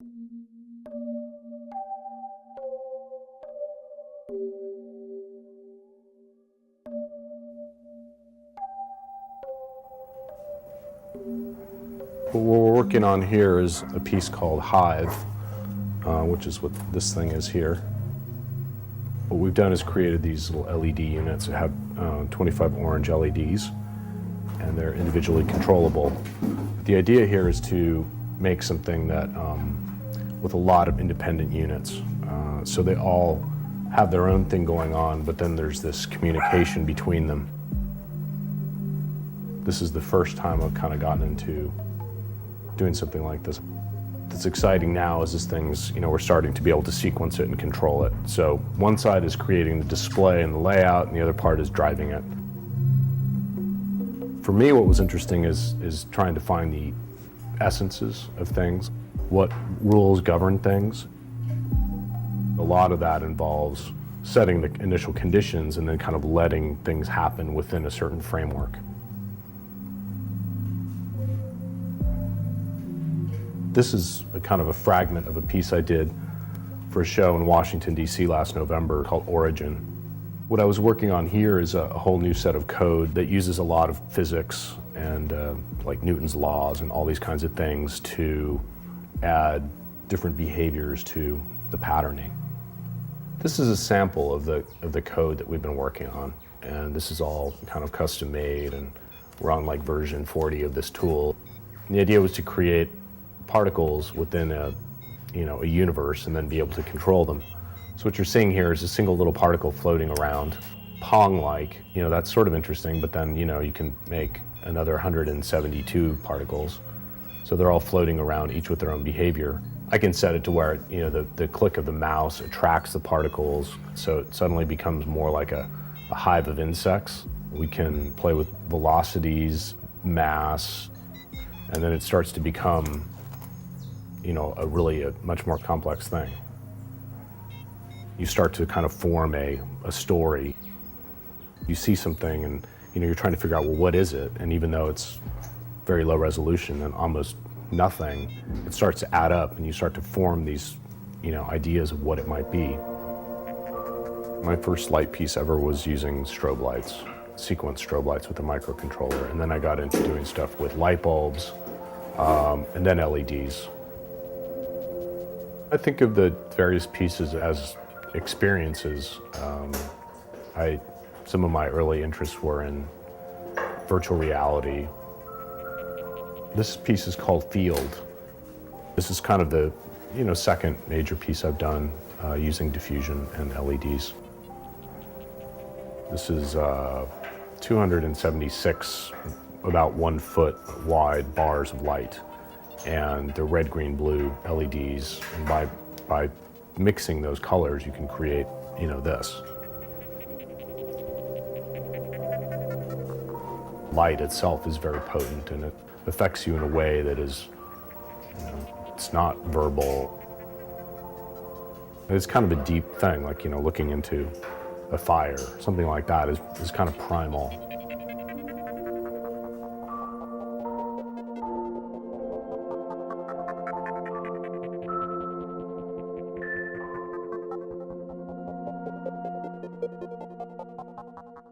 What we're working on here is a piece called Hive, which is what this thing is here. What we've done is created these little LED units that have 25 orange LEDs, and they're individually controllable. The idea here is to make something that with a lot of independent units. So they all have their own thing going on, but then there's this communication between them. This is the first time I've kind of gotten into doing something like this. What's exciting now is this thing's, we're starting to be able to sequence it and control it. So one side is creating the display and the layout, and the other part is driving it. For me, what was interesting is trying to find the essences of things, what rules govern things. A lot of that involves setting the initial conditions and then kind of letting things happen within a certain framework. This is a kind of a fragment of a piece I did for a show in Washington, D.C. last November called Origin. What I was working on here is a whole new set of code that uses a lot of physics and like Newton's laws and all these kinds of things to add different behaviors to the patterning. This is a sample of the code that we've been working on, and this is all kind of custom made, and we're on like version 40 of this tool. And the idea was to create particles within a universe and then be able to control them. So what you're seeing here is a single little particle floating around, Pong-like. That's sort of interesting, but then you can make another 172 particles. So they're all floating around, each with their own behavior. I can set it to where the click of the mouse attracts the particles, so it suddenly becomes more like a hive of insects. We can play with velocities, mass, and then it starts to become a much more complex thing. You start to kind of form a story. You see something and you're trying to figure out, well, what is it? And even though it's very low resolution and almost nothing, it starts to add up and you start to form these ideas of what it might be. My first light piece ever was using strobe lights, sequence strobe lights with a microcontroller, and then I got into doing stuff with light bulbs and then LEDs. I think of the various pieces as experiences. Some of my early interests were in virtual reality. This piece is called Field. This is kind of the second major piece I've done using diffusion and LEDs. This is 276 about 1 foot wide bars of light, and the red, green, blue LEDs. And by mixing those colors, you can create, this. Light itself is very potent, and it affects you in a way that is, it's not verbal. It's kind of a deep thing, like, looking into a fire, something like that is kind of primal.